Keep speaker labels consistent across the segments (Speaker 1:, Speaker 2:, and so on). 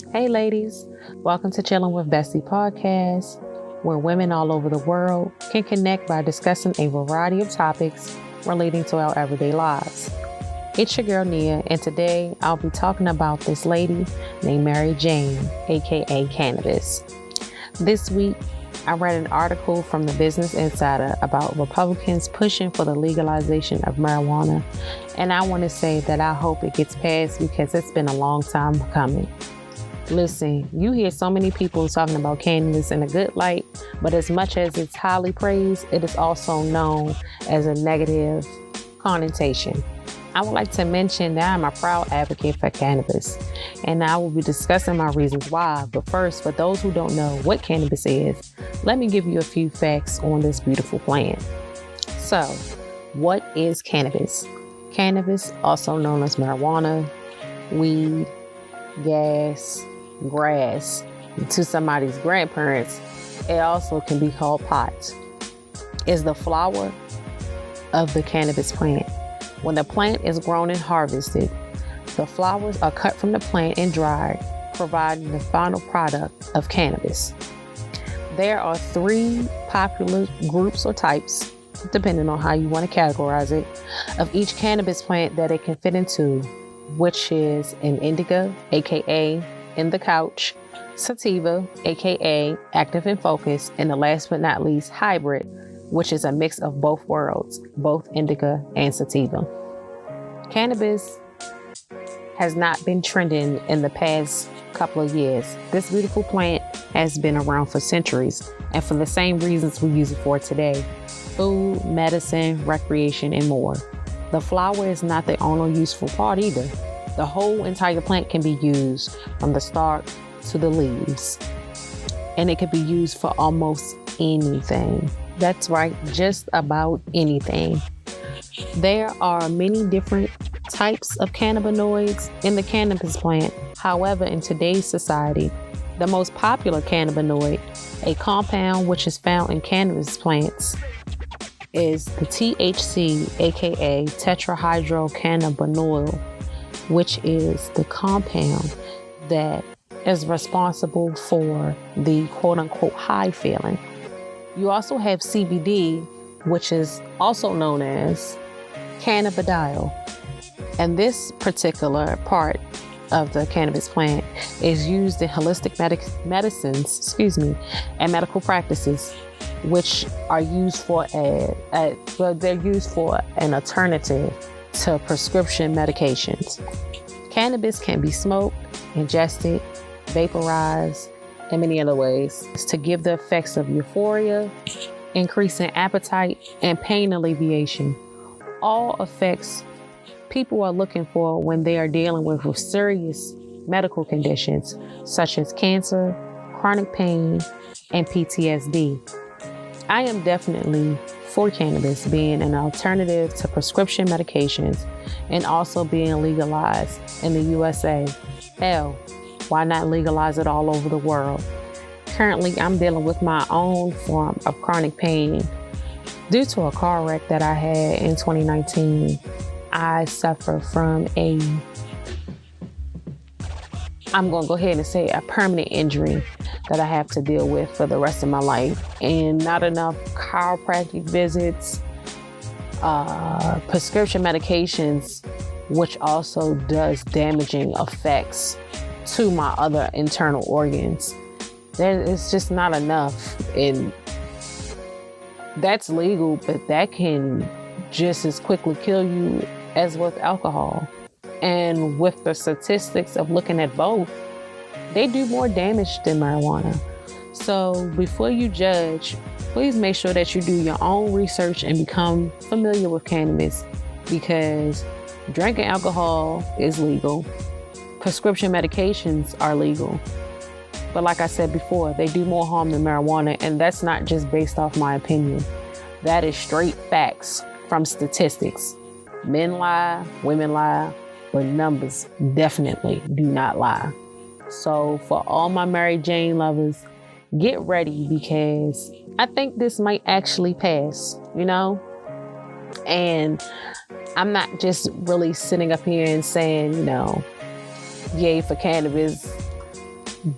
Speaker 1: Hey ladies, welcome to Chillin with Bestie Podcast, where women all over the world can connect by discussing a variety of topics relating to our everyday lives. It's your girl Nia, and today I'll be talking about this lady named Mary Jane, aka Cannabis. This week, I read an article from the Business Insider about Republicans pushing for the legalization of marijuana, and I want to say that I hope it gets passed because it's been a long time coming. Listen, you hear so many people talking about cannabis in a good light, but as much as it's highly praised, it is also known as a negative connotation. I would like to mention that I'm a proud advocate for cannabis, and I will be discussing my reasons why. But first, for those who don't know what cannabis is, let me give you a few facts on this beautiful plant. So, what is cannabis? Cannabis, also known as marijuana, weed, gas, grass. To somebody's grandparents, it also can be called pot, is the flower of the cannabis plant. When the plant is grown and harvested, the flowers are cut from the plant and dried, providing the final product of cannabis. There are 3 popular groups or types, depending on how you want to categorize it, of each cannabis plant that it can fit into, which is an indica, aka in the couch, sativa, aka active and focused, and the last but not least, hybrid, which is a mix of both worlds, both indica and sativa. Cannabis has not been trending in the past couple of years. This beautiful plant has been around for centuries, and for the same reasons we use it for today: food, medicine, recreation, and more. The flower is not the only useful part either. The whole entire plant can be used from the stalk to the leaves, and it can be used for almost anything. That's right, just about anything. There are many different types of cannabinoids in the cannabis plant. However, in today's society, the most popular cannabinoid, a compound which is found in cannabis plants, is the THC, aka tetrahydrocannabinol, which is the compound that is responsible for the quote-unquote high feeling. You also have CBD, which is also known as cannabidiol. And this particular part of the cannabis plant is used in holistic medicines, and medical practices, which are used for they're used for an alternative to prescription medications. Cannabis can be smoked, ingested, vaporized, and many other ways to give the effects of euphoria, increasing appetite, and pain alleviation. All effects people are looking for when they are dealing with serious medical conditions such as cancer, chronic pain, and PTSD. I am definitely for cannabis being an alternative to prescription medications and also being legalized in the USA. Hell, why not legalize it all over the world? Currently, I'm dealing with my own form of chronic pain. Due to a car wreck that I had in 2019, I suffer from I'm going to go ahead and say a permanent injury that I have to deal with for the rest of my life. And not enough chiropractic visits, prescription medications, which also does damaging effects to my other internal organs. It's just not enough. And that's legal, but that can just as quickly kill you as with alcohol. And with the statistics of looking at both, they do more damage than marijuana. So before you judge, please make sure that you do your own research and become familiar with cannabis, because drinking alcohol is legal. Prescription medications are legal. But like I said before, they do more harm than marijuana, and that's not just based off my opinion. That is straight facts from statistics. Men lie, women lie, but numbers definitely do not lie. So for all my Mary Jane lovers, get ready, because I think this might actually pass, And I'm not just really sitting up here and saying, yay for cannabis.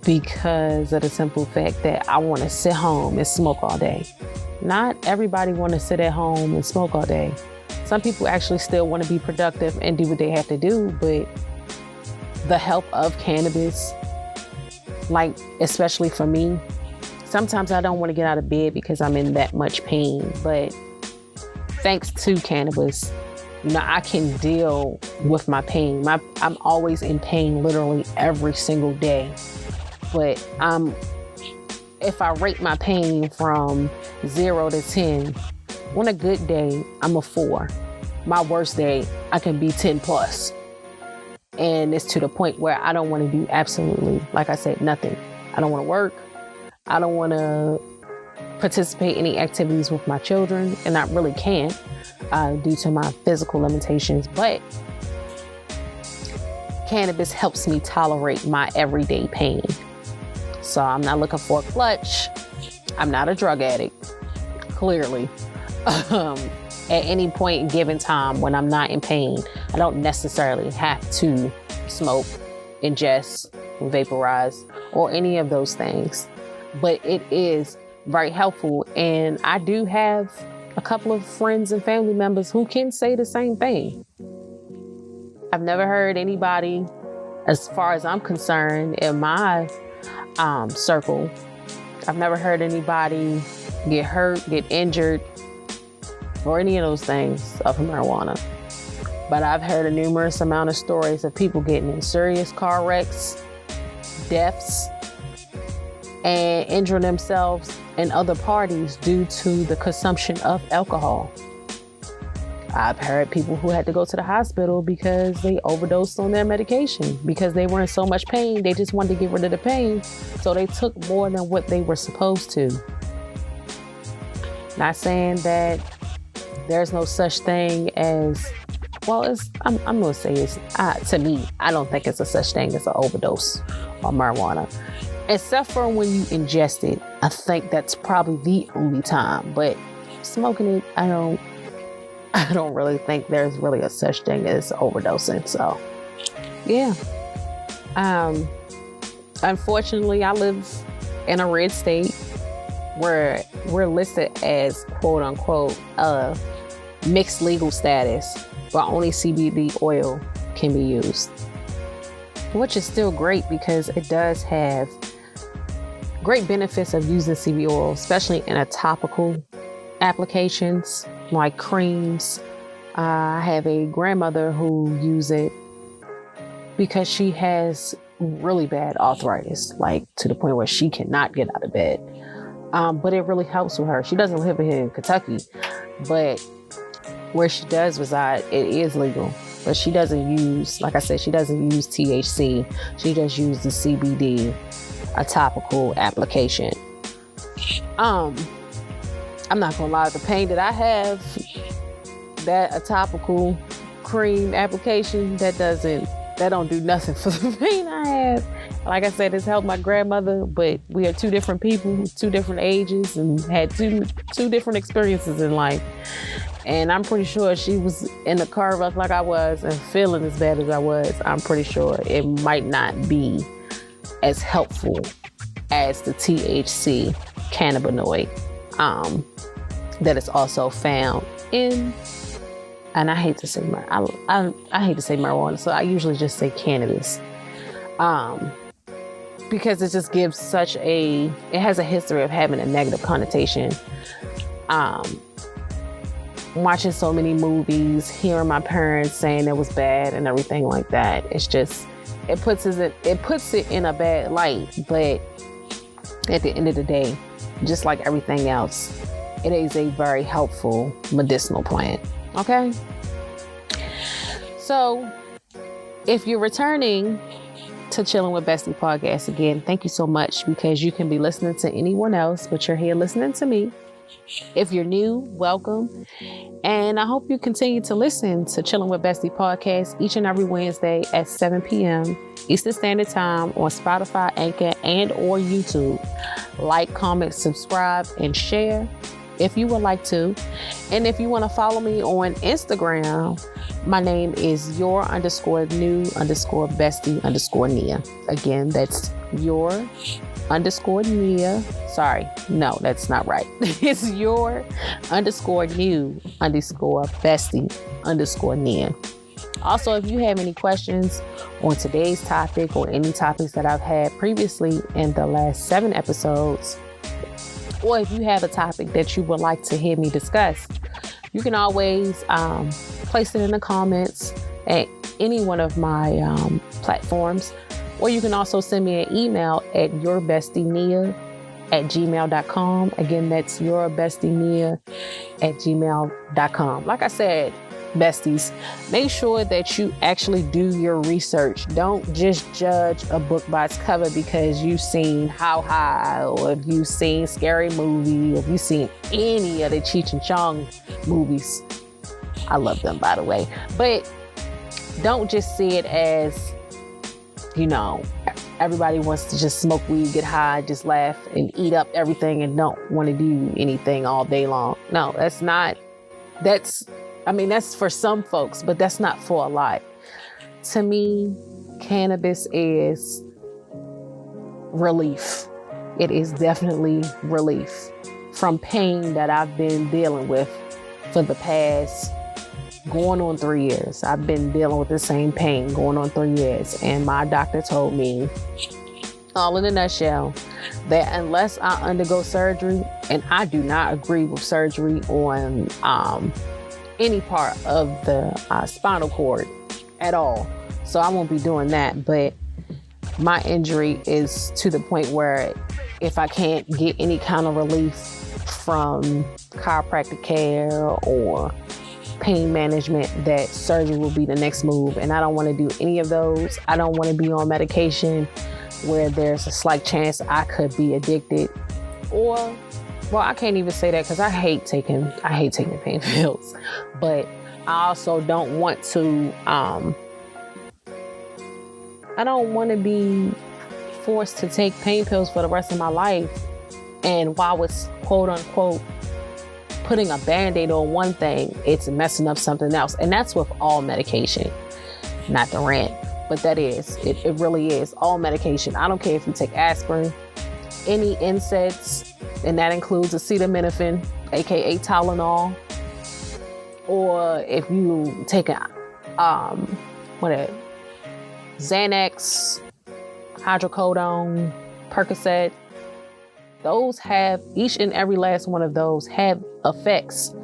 Speaker 1: because of the simple fact that I want to sit home and smoke all day. Not everybody want to sit at home and smoke all day. Some people actually still want to be productive and do what they have to do, but the help of cannabis, like especially for me, sometimes I don't want to get out of bed because I'm in that much pain, but thanks to cannabis, I can deal with my pain. I'm always in pain literally every single day, but if I rate my pain from 0 to 10, on a good day, I'm a 4. My worst day, I can be 10 plus. And it's to the point where I don't want to do absolutely, like I said, nothing. I don't want to work. I don't want to participate in any activities with my children, and I really can't due to my physical limitations. But cannabis helps me tolerate my everyday pain. So I'm not looking for a clutch. I'm not a drug addict, clearly. At any point in given time when I'm not in pain, I don't necessarily have to smoke, ingest, vaporize, or any of those things. But it is very helpful. And I do have a couple of friends and family members who can say the same thing. I've never heard anybody, as far as I'm concerned, in my circle, I've never heard anybody get hurt, get injured, or any of those things of marijuana. But I've heard a numerous amount of stories of people getting in serious car wrecks, deaths, and injuring themselves and other parties due to the consumption of alcohol. I've heard people who had to go to the hospital because they overdosed on their medication because they were in so much pain. They just wanted to get rid of the pain, so they took more than what they were supposed to. Not saying that there's no such thing as, well, I'm going to say it's, to me, I don't think it's a such thing as an overdose on marijuana. Except for when you ingest it. I think that's probably the only time. But smoking it, I don't really think there's really a such thing as overdosing. So, yeah. Unfortunately, I live in a red state where we're listed as quote unquote mixed legal status, but only CBD oil can be used, which is still great because it does have great benefits of using CBD oil, especially in a topical applications like creams. I have a grandmother who uses it because she has really bad arthritis, like to the point where she cannot get out of bed. But it really helps with her. She doesn't live here in Kentucky, but where she does reside, it is legal. But she doesn't use, like I said, she doesn't use THC. She just uses the CBD, a topical application. I'm not gonna lie, the pain that I have, that a topical cream application, that don't do nothing for the pain I have. Like I said, it's helped my grandmother, but we are two different people, 2 different ages, and had two different experiences in life. And I'm pretty sure she was in the car wreck like I was and feeling as bad as I was. I'm pretty sure it might not be as helpful as the THC cannabinoid that is also found in, and I hate to say I hate to say marijuana, so I usually just say cannabis, because it just gives it has a history of having a negative connotation. Watching so many movies, hearing my parents saying it was bad and everything like that, it's just, it puts it in a bad light. But at the end of the day, just like everything else, it is a very helpful medicinal plant. Okay? So if you're returning to Chillin with Bestie Podcast, again, thank you so much, because you can be listening to anyone else, but you're here listening to me. If you're new, welcome. And I hope you continue to listen to Chillin with Bestie Podcast each and every Wednesday at 7 p.m. Eastern Standard Time on Spotify, Anchor, and or YouTube. Like, comment, subscribe, and share if you would like to. And if you want to follow me on Instagram, my name is your_new_bestie_Nia. Again, that's your underscore Nia. Sorry, no, that's not right. It's your underscore new underscore bestie underscore Nia. Also, if you have any questions on today's topic or any topics that I've had previously in the last 7 episodes, or if you have a topic that you would like to hear me discuss, you can always place it in the comments at any one of my platforms, or you can also send me an email at yourbestienia@gmail.com. Again, that's yourbestienia@gmail.com. Like I said, besties, make sure that you actually do your research. Don't just judge a book by its cover because you've seen How High, or if you've seen Scary Movie, or if you've seen any of the Cheech and Chong movies. I love them, by the way. But don't just see it as, everybody wants to just smoke weed, get high, just laugh and eat up everything and don't want to do anything all day long. No, that's for some folks, but that's not for a lot. To me, cannabis is relief. It is definitely relief from pain that I've been dealing with for the past going on 3 years. I've been dealing with the same pain going on 3 years. And my doctor told me, all in a nutshell, that unless I undergo surgery, and I do not agree with surgery on any part of the spinal cord at all. So I won't be doing that. But my injury is to the point where if I can't get any kind of relief from chiropractic care or pain management, that surgery will be the next move. And I don't want to do any of those. I don't want to be on medication where there's a slight chance I could be addicted, or, well, I can't even say that because I hate taking pain pills, but I also don't want to, I don't want to be forced to take pain pills for the rest of my life. And while it's quote unquote putting a Band-Aid on one thing, it's messing up something else. And that's with all medication, not the rant, but that is, it really is all medication. I don't care if you take aspirin, any NSAIDs, and that includes acetaminophen, aka Tylenol, or if you take Xanax, hydrocodone, Percocet, those have, each and every last one of those have effects.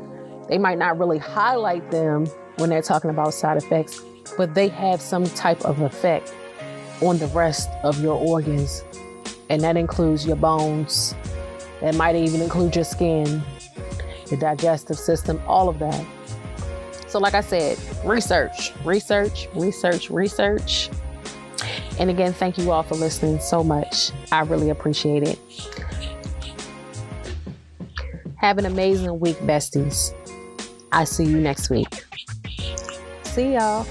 Speaker 1: They might not really highlight them when they're talking about side effects, but they have some type of effect on the rest of your organs. And that includes your bones. That might even include your skin, your digestive system, all of that. So like I said, research. And again, thank you all for listening so much. I really appreciate it. Have an amazing week, besties. I see you next week. See y'all.